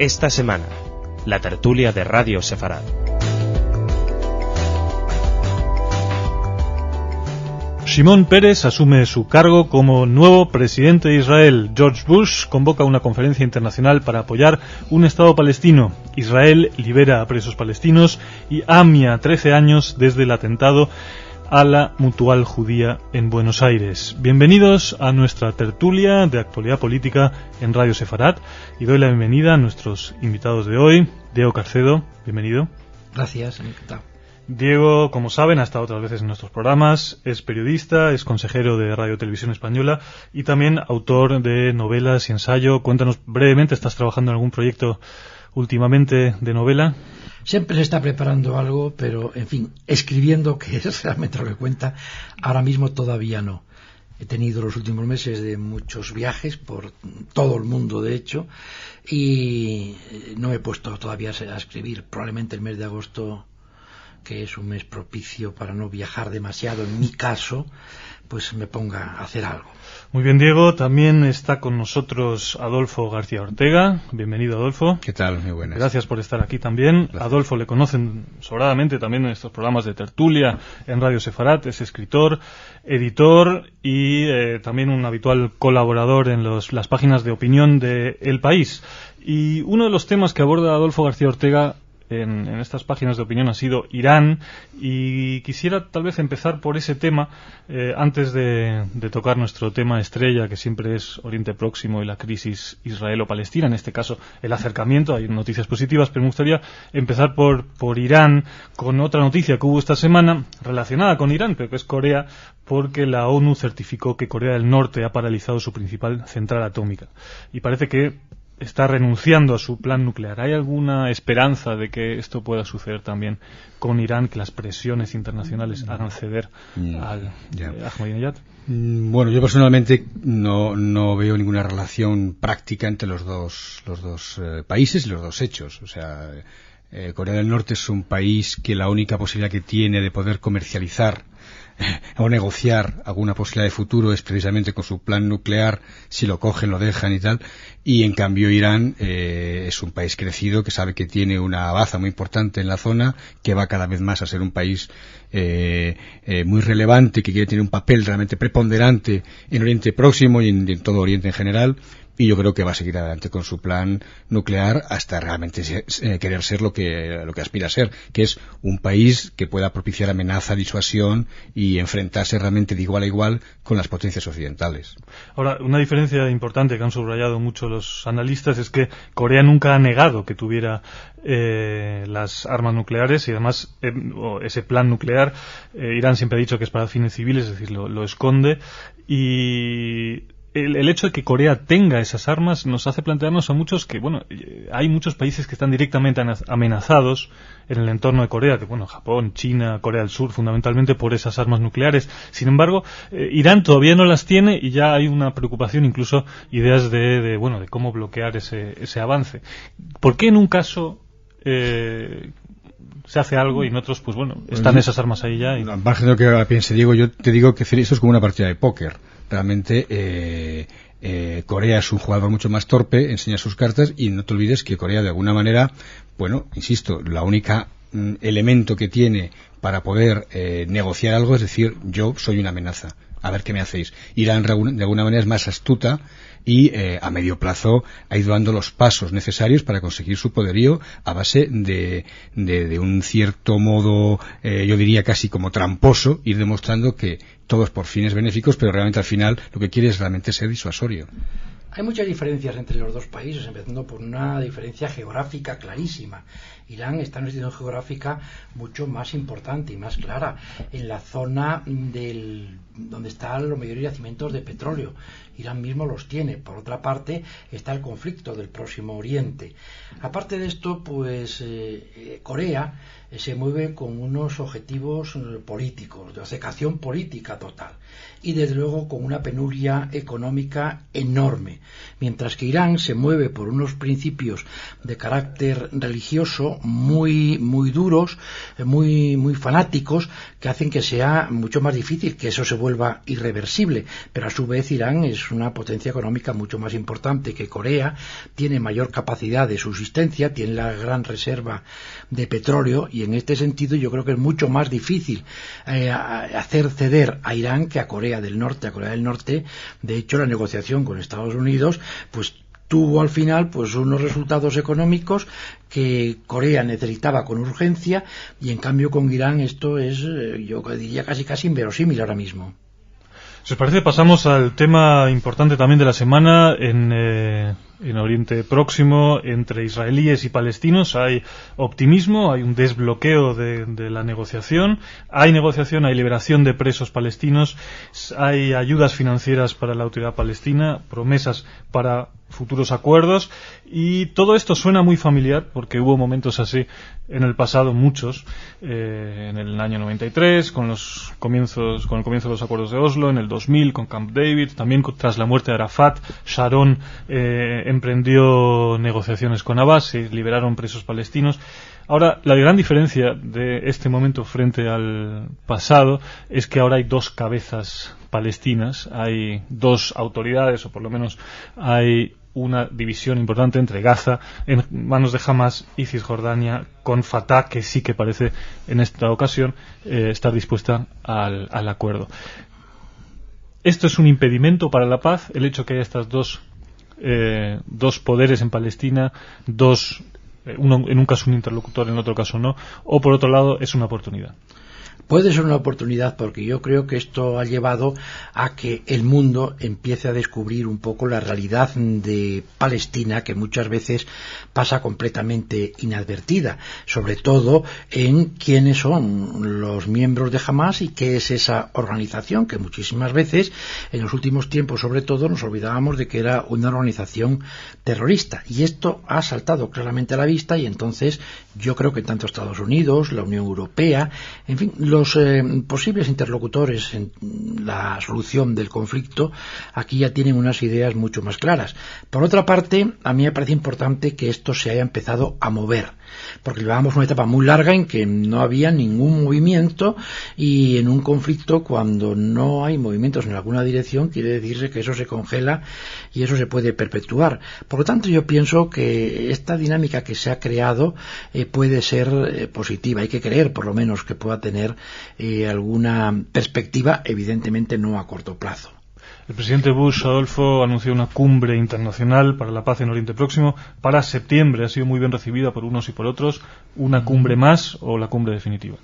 Esta semana, la tertulia de Radio Sefarad. Shimon Peres asume su cargo como nuevo presidente de Israel. George Bush convoca una conferencia internacional para apoyar un Estado palestino. Israel libera a presos palestinos y AMIA 13 años desde el atentado a la Mutual Judía en Buenos Aires. Bienvenidos a nuestra tertulia de actualidad política en Radio Sefarad y doy la bienvenida a nuestros invitados de hoy. Diego Carcedo, bienvenido. Gracias, encantado. Diego, como saben, ha estado otras veces en nuestros programas, es periodista, es consejero de Radio Televisión Española y también autor de novelas y ensayo. Cuéntanos brevemente, ¿estás trabajando en algún proyecto últimamente de novela? Siempre se está preparando algo, pero, en fin, escribiendo, que es realmente lo que cuenta, ahora mismo todavía no. He tenido los últimos meses de muchos viajes por todo el mundo, de hecho, y no me he puesto todavía a escribir. Probablemente el mes de agosto, que es un mes propicio para no viajar demasiado, en mi caso, pues me ponga a hacer algo. Muy bien, Diego. También está con nosotros Adolfo García Ortega. Bienvenido, Adolfo. ¿Qué tal? Muy buenas. Gracias por estar aquí también. Gracias. Adolfo le conocen sobradamente también en estos programas de tertulia en Radio Sefarad. Es escritor, editor y también un habitual colaborador en las páginas de opinión de El País. Y uno de los temas que aborda Adolfo García Ortega en estas páginas de opinión ha sido Irán, y quisiera tal vez empezar por ese tema antes de tocar nuestro tema estrella, que siempre es Oriente Próximo y la crisis israelo-palestina, en este caso el acercamiento. Hay noticias positivas, pero me gustaría empezar por Irán, con otra noticia que hubo esta semana relacionada con Irán, pero que es Corea, porque la ONU certificó que Corea del Norte ha paralizado su principal central atómica y parece que está renunciando a su plan nuclear. ¿Hay alguna esperanza de que esto pueda suceder también con Irán, que las presiones internacionales hagan ceder al Ahmadinejad? Bueno, yo personalmente no veo ninguna relación práctica entre los dos países y los dos hechos. O sea, Corea del Norte es un país que la única posibilidad que tiene de poder comercializar o negociar alguna posibilidad de futuro es precisamente con su plan nuclear, si lo cogen, lo dejan y tal, y en cambio Irán es un país crecido que sabe que tiene una baza muy importante en la zona, que va cada vez más a ser un país muy relevante, que quiere tener un papel realmente preponderante en Oriente Próximo y en todo Oriente en general. Y yo creo que va a seguir adelante con su plan nuclear hasta realmente querer ser lo que aspira a ser, que es un país que pueda propiciar amenaza, disuasión y enfrentarse realmente de igual a igual con las potencias occidentales. Ahora, una diferencia importante que han subrayado mucho los analistas es que Corea nunca ha negado que tuviera las armas nucleares, y además ese plan nuclear, Irán siempre ha dicho que es para fines civiles, es decir, lo esconde, y el hecho de que Corea tenga esas armas nos hace plantearnos a muchos que, bueno, hay muchos países que están directamente amenazados en el entorno de Corea, que, bueno, Japón, China, Corea del Sur, fundamentalmente por esas armas nucleares. Sin embargo, Irán todavía no las tiene y ya hay una preocupación, incluso ideas de cómo bloquear ese avance. ¿Por qué en un caso se hace algo y en otros, pues bueno, están esas armas ahí ya? Al margen de lo que ahora piense Diego, yo te digo que esto es como una partida de póker. Realmente Corea es un jugador mucho más torpe, enseña sus cartas, y no te olvides que Corea de alguna manera, bueno, insisto, la única elemento que tiene para poder negociar algo es decir, yo soy una amenaza, a ver qué me hacéis. Irán de alguna manera es más astuta y a medio plazo ha ido dando los pasos necesarios para conseguir su poderío a base de un cierto modo, yo diría casi como tramposo, ir demostrando que todo es por fines benéficos, pero realmente al final lo que quiere es realmente ser disuasorio. Hay muchas diferencias entre los dos países, empezando por una diferencia geográfica clarísima. Irán está en una situación geográfica mucho más importante y más clara, en la zona donde están los mayores yacimientos de petróleo. Irán mismo los tiene. Por otra parte, está el conflicto del Próximo Oriente. Aparte de esto, pues Corea se mueve con unos objetivos políticos, de obcecación política total, y desde luego con una penuria económica enorme, mientras que Irán se mueve por unos principios de carácter religioso muy duros, muy fanáticos, que hacen que sea mucho más difícil que eso se vuelva irreversible. Pero a su vez Irán es una potencia económica mucho más importante que Corea, tiene mayor capacidad de subsistencia, tiene la gran reserva de petróleo, y en este sentido yo creo que es mucho más difícil hacer ceder a Irán que a Corea del Norte. De hecho, la negociación con Estados Unidos pues tuvo al final pues unos resultados económicos que Corea necesitaba con urgencia, y en cambio con Irán esto es, yo diría, casi inverosímil ahora mismo. Si os parece, pasamos al tema importante también de la semana en Oriente Próximo, entre israelíes y palestinos. Hay optimismo, hay un desbloqueo de la negociación, hay liberación de presos palestinos, hay ayudas financieras para la autoridad palestina, promesas para futuros acuerdos, y todo esto suena muy familiar porque hubo momentos así en el pasado, muchos, en el año 93 con el comienzo de los acuerdos de Oslo, en el 2000 con Camp David, también tras la muerte de Arafat, Sharon emprendió negociaciones con Abbas, se liberaron presos palestinos. Ahora, la gran diferencia de este momento frente al pasado es que ahora hay dos cabezas palestinas, hay dos autoridades, o por lo menos hay una división importante entre Gaza en manos de Hamas y Cisjordania con Fatah, que sí que parece en esta ocasión estar dispuesta al acuerdo. ¿Esto es un impedimento para la paz, el hecho que haya estas dos poderes en Palestina, uno en un caso un interlocutor, en otro caso no, o por otro lado es una oportunidad? Puede ser una oportunidad, porque yo creo que esto ha llevado a que el mundo empiece a descubrir un poco la realidad de Palestina, que muchas veces pasa completamente inadvertida, sobre todo en quiénes son los miembros de Hamas y qué es esa organización, que muchísimas veces en los últimos tiempos sobre todo nos olvidábamos de que era una organización terrorista, y esto ha saltado claramente a la vista, y entonces yo creo que tanto Estados Unidos, la Unión Europea, en fin, los posibles interlocutores en la solución del conflicto aquí ya tienen unas ideas mucho más claras. Por otra parte, a mí me parece importante que esto se haya empezado a mover, porque llevábamos una etapa muy larga en que no había ningún movimiento, y en un conflicto, cuando no hay movimientos en alguna dirección, quiere decirse que eso se congela y eso se puede perpetuar. Por lo tanto, yo pienso que esta dinámica que se ha creado puede ser positiva. Hay que creer, por lo menos, que pueda tener alguna perspectiva, evidentemente no a corto plazo. El presidente Bush, Adolfo, anunció una cumbre internacional para la paz en Oriente Próximo para septiembre. Ha sido muy bien recibida por unos y por otros. ¿Una cumbre más o la cumbre definitiva?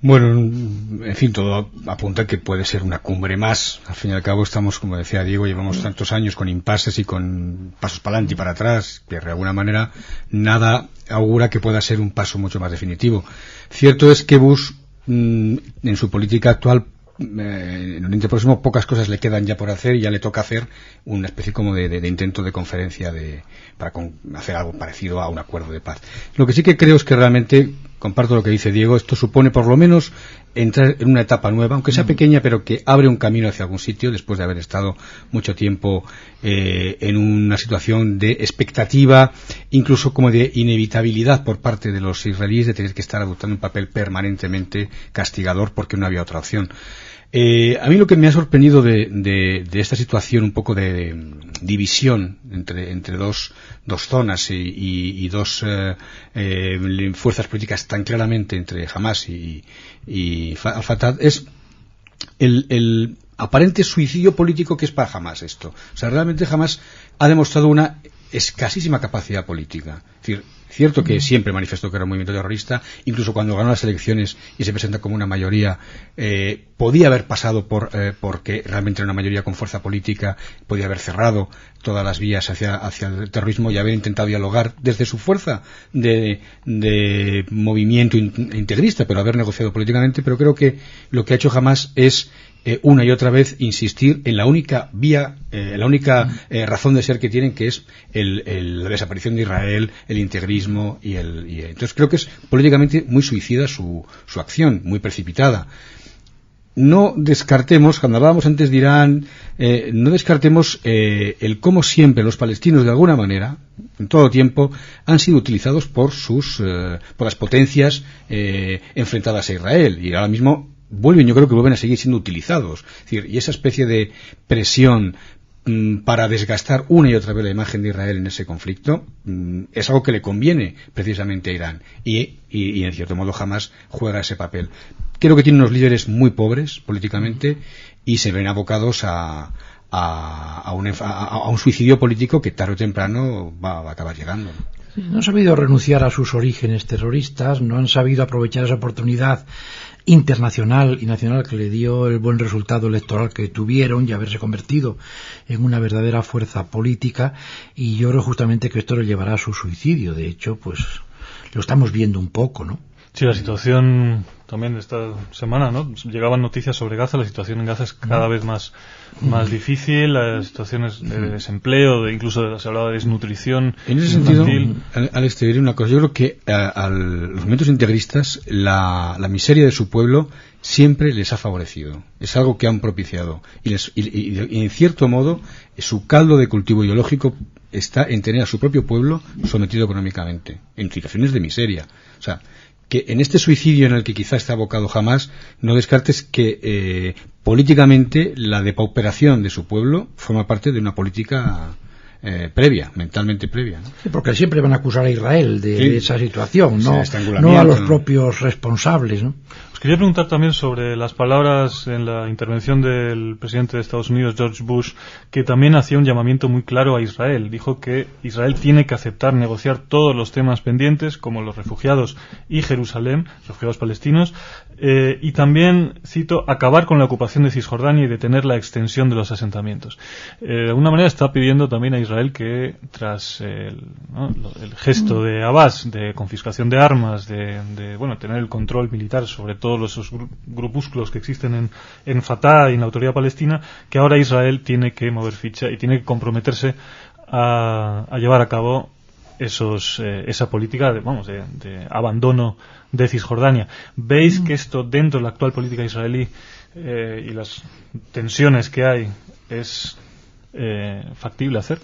Bueno, en fin, todo apunta a que puede ser una cumbre más. Al fin y al cabo estamos, como decía Diego, llevamos tantos años con impases y con pasos para adelante y para atrás, que de alguna manera nada augura que pueda ser un paso mucho más definitivo. Cierto es que Bush, en su política actual, en Oriente Próximo, pocas cosas le quedan ya por hacer, y ya le toca hacer una especie como de intento de conferencia para hacer algo parecido a un acuerdo de paz. Lo que sí que creo es que realmente, comparto lo que dice Diego, esto supone por lo menos entrar en una etapa nueva, aunque sea pequeña, pero que abre un camino hacia algún sitio, después de haber estado mucho tiempo en una situación de expectativa, incluso como de inevitabilidad por parte de los israelíes, de tener que estar adoptando un papel permanentemente castigador porque no había otra opción. A mí lo que me ha sorprendido de esta situación, un poco de división entre dos zonas y dos fuerzas políticas tan claramente entre Hamas y Al-Fatah, es el aparente suicidio político que es para Hamas esto. O sea, realmente Hamas ha demostrado una escasísima capacidad política. Es decir, cierto que siempre manifestó que era un movimiento terrorista, incluso cuando ganó las elecciones y se presenta como una mayoría, podía haber pasado porque realmente era una mayoría con fuerza política, podía haber cerrado todas las vías hacia el terrorismo y haber intentado dialogar desde su fuerza de movimiento integrista, pero haber negociado políticamente. Pero creo que lo que ha hecho Hamas es una y otra vez insistir en la única vía, la única razón de ser que tienen, que es la desaparición de Israel, el integrismo y entonces creo que es políticamente muy suicida su acción, muy precipitada. no descartemos, cuando hablábamos antes de Irán, no descartemos el cómo siempre los palestinos, de alguna manera, en todo tiempo, han sido utilizados por las potencias enfrentadas a Israel. Y ahora mismo yo creo que vuelven a seguir siendo utilizados. Es decir, y esa especie de presión para desgastar una y otra vez la imagen de Israel en ese conflicto es algo que le conviene precisamente a Irán y en cierto modo Hamás juega ese papel. Creo que tiene unos líderes muy pobres políticamente y se ven abocados a un suicidio político que tarde o temprano va a acabar llegando. No han sabido renunciar a sus orígenes terroristas, no han sabido aprovechar esa oportunidad internacional y nacional que le dio el buen resultado electoral que tuvieron y haberse convertido en una verdadera fuerza política, y yo creo justamente que esto le llevará a su suicidio. De hecho, pues lo estamos viendo un poco, ¿no? Sí, la situación también esta semana, ¿no? Llegaban noticias sobre Gaza, la situación en Gaza es cada vez más difícil, las situaciones de desempleo, incluso se hablaba de desnutrición. En ese sentido, Alex, te diré una cosa. Yo creo que a los movimientos integristas la miseria de su pueblo siempre les ha favorecido. Es algo que han propiciado. Y en cierto modo, su caldo de cultivo ideológico está en tener a su propio pueblo sometido económicamente, en situaciones de miseria. O sea, que en este suicidio en el que quizá está abocado Hamás, no descartes que políticamente la depauperación de su pueblo forma parte de una política previa, mentalmente previa, ¿no? Sí, porque siempre van a acusar a Israel de esa situación, no a los propios responsables, ¿no? Os quería preguntar también sobre las palabras en la intervención del presidente de Estados Unidos, George Bush, que también hacía un llamamiento muy claro a Israel. Dijo que Israel tiene que aceptar negociar todos los temas pendientes, como los refugiados y Jerusalén, refugiados palestinos, y también, cito, acabar con la ocupación de Cisjordania y detener la extensión de los asentamientos. De alguna manera está pidiendo también a Israel que, tras el gesto de Abbas, de confiscación de armas, de tener el control militar sobre todos esos grupúsculos que existen en Fatah y en la autoridad palestina, que ahora Israel tiene que mover ficha y tiene que comprometerse a llevar a cabo esa política de abandono de Cisjordania. ¿Veis que esto, dentro de la actual política israelí y las tensiones que hay, es factible hacer?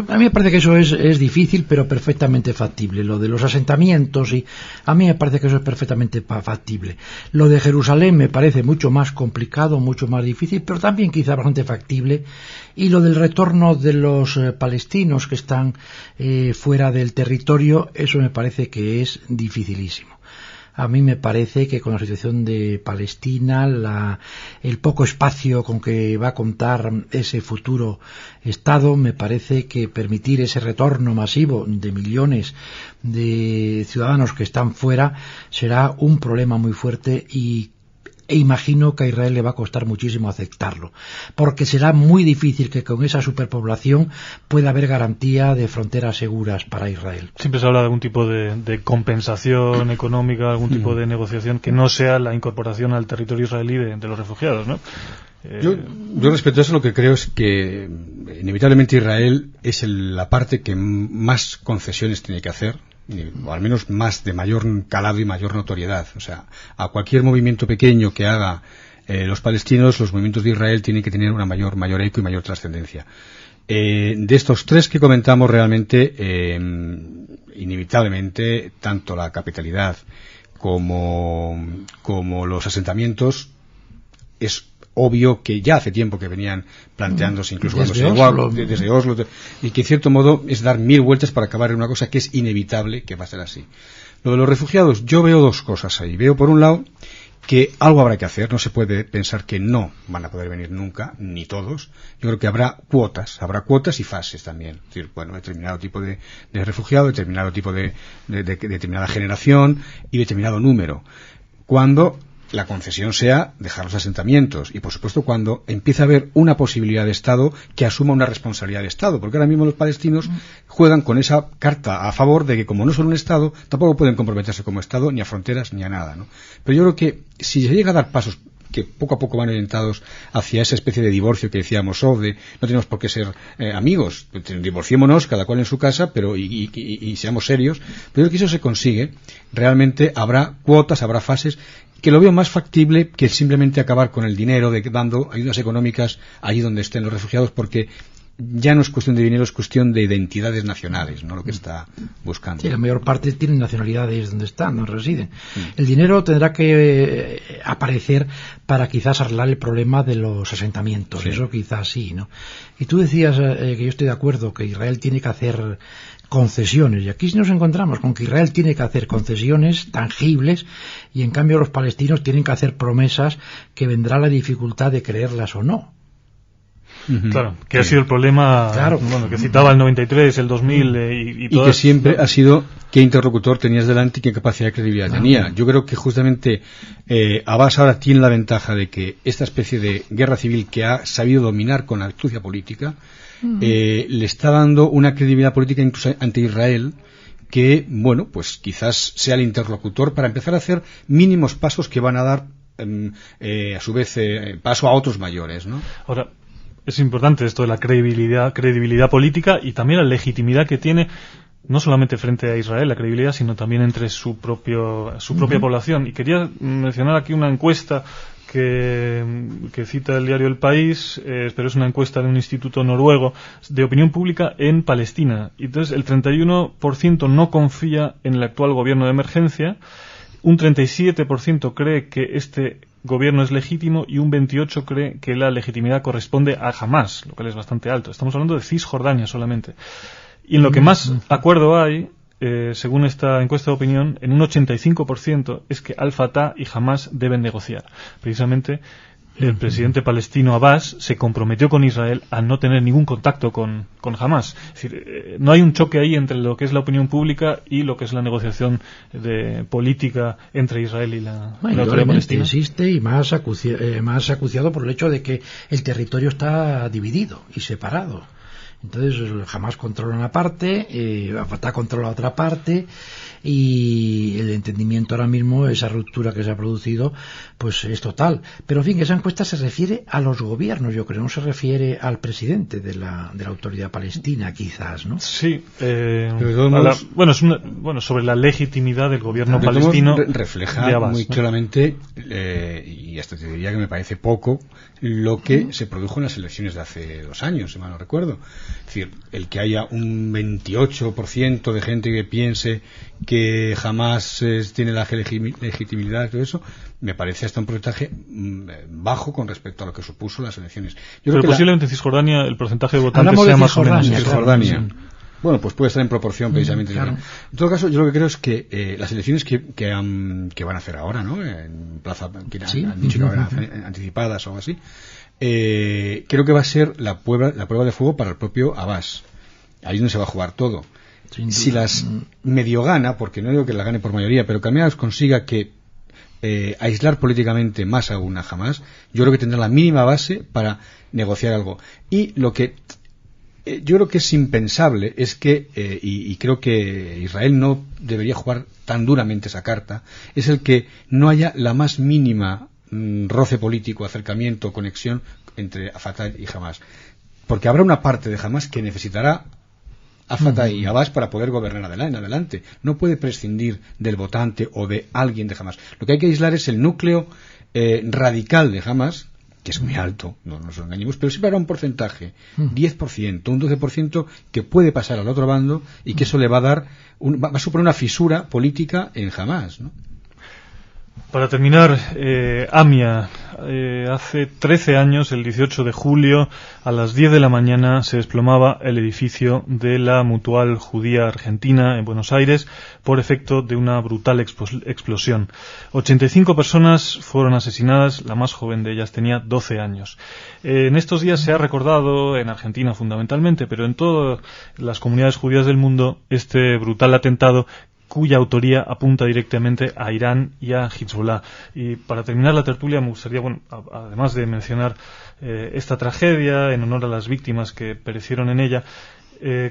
A mí me parece que eso es difícil, pero perfectamente factible. Lo de los asentamientos, a mí me parece que eso es perfectamente factible. Lo de Jerusalén me parece mucho más complicado, mucho más difícil, pero también quizá bastante factible. Y lo del retorno de los palestinos que están fuera del territorio, eso me parece que es dificilísimo. A mí me parece que con la situación de Palestina, el poco espacio con que va a contar ese futuro Estado, me parece que permitir ese retorno masivo de millones de ciudadanos que están fuera será un problema muy fuerte e imagino que a Israel le va a costar muchísimo aceptarlo, porque será muy difícil que con esa superpoblación pueda haber garantía de fronteras seguras para Israel. Siempre se habla de algún tipo de compensación económica, algún tipo de negociación que no sea la incorporación al territorio israelí de los refugiados, ¿no? Yo respecto a eso lo que creo es que inevitablemente Israel es la parte que más concesiones tiene que hacer, o al menos más de mayor calado y mayor notoriedad. O sea, a cualquier movimiento pequeño que haga los palestinos, los movimientos de Israel tienen que tener una mayor eco y mayor trascendencia. De estos tres que comentamos, realmente, inevitablemente, tanto la capitalidad como los asentamientos, es obvio que ya hace tiempo que venían planteándose, incluso desde Oslo, y que en cierto modo es dar 1000 vueltas para acabar en una cosa que es inevitable que va a ser así. Lo de los refugiados, yo veo dos cosas ahí. Veo, por un lado, que algo habrá que hacer. No se puede pensar que no van a poder venir nunca, ni todos. Yo creo que habrá cuotas y fases también. Es decir, determinado tipo de refugiado, determinado tipo de determinada generación y determinado número. Cuando la concesión sea dejar los asentamientos y, por supuesto, cuando empieza a haber una posibilidad de Estado que asuma una responsabilidad de Estado, porque ahora mismo los palestinos juegan con esa carta a favor de que, como no son un Estado, tampoco pueden comprometerse como Estado ni a fronteras ni a nada, ¿no? Pero yo creo que si se llega a dar pasos que poco a poco van orientados hacia esa especie de divorcio que decíamos, no tenemos por qué ser amigos, divorciémonos cada cual en su casa, pero y seamos serios. Pero yo creo que eso se consigue. Realmente habrá cuotas, habrá fases que lo veo más factible que simplemente acabar con el dinero, dando ayudas económicas allí donde estén los refugiados, porque ya no es cuestión de dinero, es cuestión de identidades nacionales, ¿no? Lo que está buscando. Sí, la mayor parte tienen nacionalidades donde están, donde residen. El dinero tendrá que aparecer para quizás arreglar el problema de los asentamientos, eso quizás sí, ¿no? Y tú decías que yo estoy de acuerdo que Israel tiene que hacer concesiones, y aquí nos encontramos con que Israel tiene que hacer concesiones tangibles y en cambio los palestinos tienen que hacer promesas que vendrá la dificultad de creerlas o no. Claro, que ha sido el problema, bueno, que citaba el 93, el 2000 y que siempre ha sido qué interlocutor tenías delante y qué capacidad de credibilidad tenía. Yo creo que justamente Abbas ahora tiene la ventaja de que esta especie de guerra civil que ha sabido dominar con astucia política le está dando una credibilidad política incluso ante Israel, que, bueno, pues quizás sea el interlocutor para empezar a hacer mínimos pasos que van a dar a su vez paso a otros mayores, ¿no? Ahora, es importante esto de la credibilidad política y también la legitimidad que tiene, no solamente frente a Israel, la credibilidad, sino también entre su propia población. Y quería mencionar aquí una encuesta que cita el diario El País, pero es una encuesta de un instituto noruego de opinión pública en Palestina. Y entonces el 31% no confía en el actual gobierno de emergencia, un 37% cree que este gobierno es legítimo y un 28% cree que la legitimidad corresponde a Hamás, lo cual es bastante alto. Estamos hablando de Cisjordania solamente. Y en lo que más acuerdo hay, según esta encuesta de opinión, en un 85% es que Al-Fatah y Hamás deben negociar. Precisamente el presidente palestino Abbas se comprometió con Israel a no tener ningún contacto con Hamás. Es decir, no hay un choque ahí entre lo que es la opinión pública y lo que es la negociación política entre Israel y la autoridad palestina. Existe y más acuciado por el hecho de que el territorio está dividido y separado. Entonces Hamás controla una parte, Fatah controla otra parte, y el entendimiento ahora mismo, esa ruptura que se ha producido, pues es total. Pero en fin, esa encuesta se refiere a los gobiernos, yo creo, no se refiere al presidente de la autoridad palestina, quizás, ¿no? Sí, sobre la legitimidad del gobierno palestino. Refleja muy claramente, y hasta te diría que me parece poco, lo que se produjo en las elecciones de hace 2 años, si mal no recuerdo. Es decir, el que haya un 28% de gente que piense que jamás tiene la legitimidad y todo eso, me parece hasta un porcentaje bajo con respecto a lo que supuso las elecciones. Pero posiblemente en Cisjordania el porcentaje de votantes sea más o menos. Cisjordania. Claro, sí. Bueno, pues puede estar en proporción precisamente. Claro. En todo caso, yo lo que creo es que las elecciones que van a hacer ahora, ¿no? En plaza, han dicho que van a hacer anticipadas o algo así, creo que va a ser la prueba de fuego para el propio Abbas. Ahí es donde se va a jugar todo. Si las medio gana, porque no digo que la gane por mayoría, pero que al menos consiga que aislar políticamente más aún a Hamás, yo creo que tendrá la mínima base para negociar algo. Y lo que yo creo que es impensable es que, y creo que Israel no debería jugar tan duramente esa carta, es el que no haya la más mínima roce político, acercamiento, conexión entre Fatah y Hamás. Porque habrá una parte de Hamás que necesitará a Fatah y Abbas para poder gobernar en adelante. No puede prescindir del votante o de alguien de Hamás. Lo que hay que aislar es el núcleo radical de Hamás, que es muy alto, no nos engañemos, pero siempre habrá un porcentaje, 10%, un 12%, que puede pasar al otro bando y que eso le va a dar, va a suponer una fisura política en Hamás, ¿no? Para terminar, AMIA, hace 13 años, el 18 de julio, a las 10 de la mañana, se desplomaba el edificio de la Mutual Judía Argentina en Buenos Aires por efecto de una brutal explosión. 85 personas fueron asesinadas, la más joven de ellas tenía 12 años. En estos días se ha recordado, en Argentina fundamentalmente, pero en todas las comunidades judías del mundo, este brutal atentado cuya autoría apunta directamente a Irán y a Hezbollah. Y para terminar la tertulia me gustaría, además de mencionar esta tragedia en honor a las víctimas que perecieron en ella,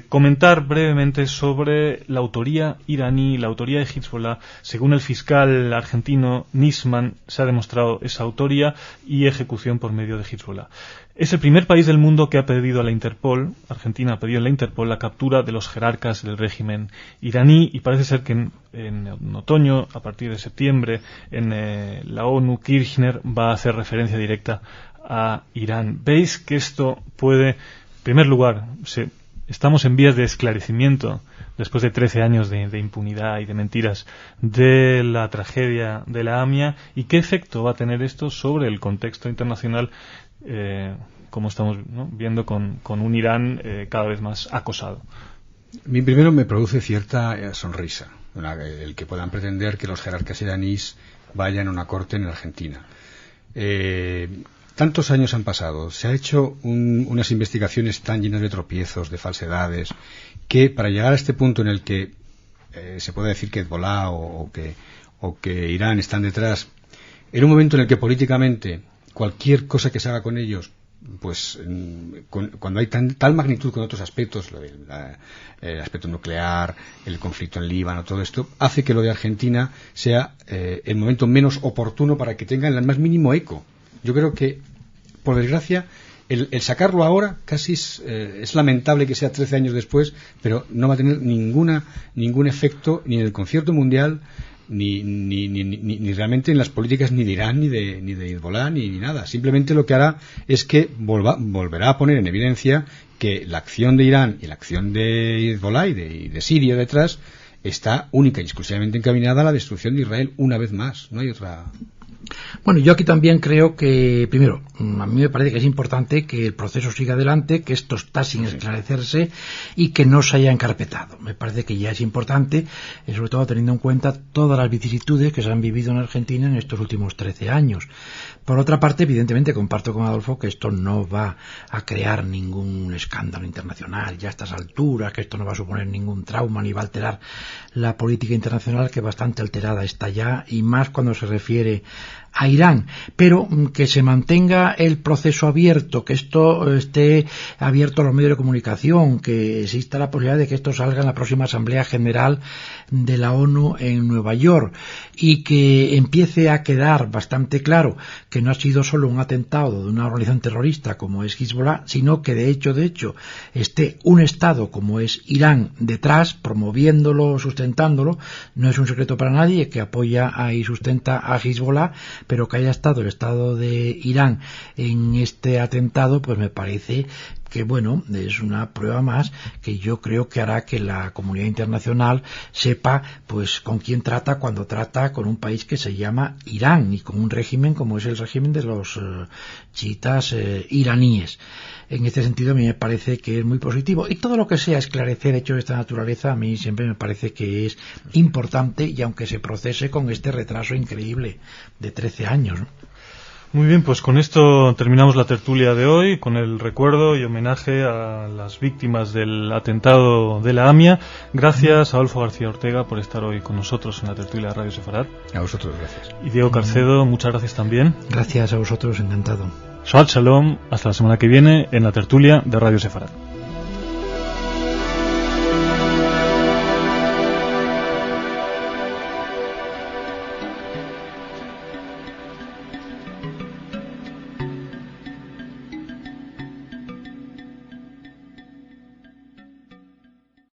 comentar brevemente sobre la autoría iraní, la autoría de Hezbollah. Según el fiscal argentino Nisman, se ha demostrado esa autoría y ejecución por medio de Hezbollah. Es el primer país del mundo que ha pedido a la Interpol, Argentina ha pedido a la Interpol la captura de los jerarcas del régimen iraní, y parece ser que en otoño, a partir de septiembre, en la ONU, Kirchner va a hacer referencia directa a Irán. ¿Veis que esto puede, en primer lugar, estamos en vías de esclarecimiento después de 13 años de impunidad y de mentiras de la tragedia de la AMIA, y qué efecto va a tener esto sobre el contexto internacional, como estamos, ¿no?, viendo con un Irán cada vez más acosado? Primero me produce cierta sonrisa el que puedan pretender que los jerarcas iraníes vayan a una corte en Argentina. Tantos años han pasado, se ha hecho unas investigaciones tan llenas de tropiezos, de falsedades, que para llegar a este punto en el que se puede decir que Hezbollah o que Irán están detrás, en un momento en el que políticamente cualquier cosa que se haga con ellos, pues cuando hay tal magnitud con otros aspectos, el aspecto nuclear, el conflicto en Líbano, todo esto, hace que lo de Argentina sea el momento menos oportuno para que tengan el más mínimo eco. Yo creo que, por desgracia, el sacarlo ahora casi es lamentable que sea 13 años después, pero no va a tener ningún efecto ni en el concierto mundial, ni realmente en las políticas ni de Irán, ni de Hezbollah, ni nada. Simplemente lo que hará es que volverá a poner en evidencia que la acción de Irán y la acción de Hezbollah y de Siria detrás está única y exclusivamente encaminada a la destrucción de Israel una vez más. No hay otra. Bueno, yo aquí también creo que, primero, a mí me parece que es importante que el proceso siga adelante, que esto está sin esclarecerse y que no se haya encarpetado. Me parece que ya es importante, sobre todo teniendo en cuenta todas las vicisitudes que se han vivido en Argentina en estos últimos 13 años. Por otra parte, evidentemente, comparto con Adolfo que esto no va a crear ningún escándalo internacional ya a estas alturas, que esto no va a suponer ningún trauma ni va a alterar la política internacional, que bastante alterada está ya, y más cuando se refiere a Irán, pero que se mantenga el proceso abierto, que esto esté abierto a los medios de comunicación, que exista la posibilidad de que esto salga en la próxima Asamblea General de la ONU en Nueva York, y que empiece a quedar bastante claro que no ha sido solo un atentado de una organización terrorista como es Hezbollah, sino que de hecho esté un Estado como es Irán detrás, promoviéndolo, sustentándolo. No es un secreto para nadie que apoya y sustenta a Hezbollah, pero que haya estado el Estado de Irán en este atentado, pues me parece que, bueno, es una prueba más que yo creo que hará que la comunidad internacional sepa pues con quién trata cuando trata con un país que se llama Irán y con un régimen como es el régimen de los chiitas iraníes. En este sentido a mí me parece que es muy positivo, y todo lo que sea esclarecer hechos de esta naturaleza a mí siempre me parece que es importante, y aunque se procese con este retraso increíble de 13 años, ¿no? Muy bien, pues con esto terminamos la tertulia de hoy, con el recuerdo y homenaje a las víctimas del atentado de la AMIA. Gracias a Adolfo García Ortega por estar hoy con nosotros en la tertulia de Radio Sefarad. A vosotros, gracias. Y Diego Carcedo, muchas gracias también. Gracias a vosotros, encantado. Shabbat Shalom, hasta la semana que viene en la tertulia de Radio Sefarad.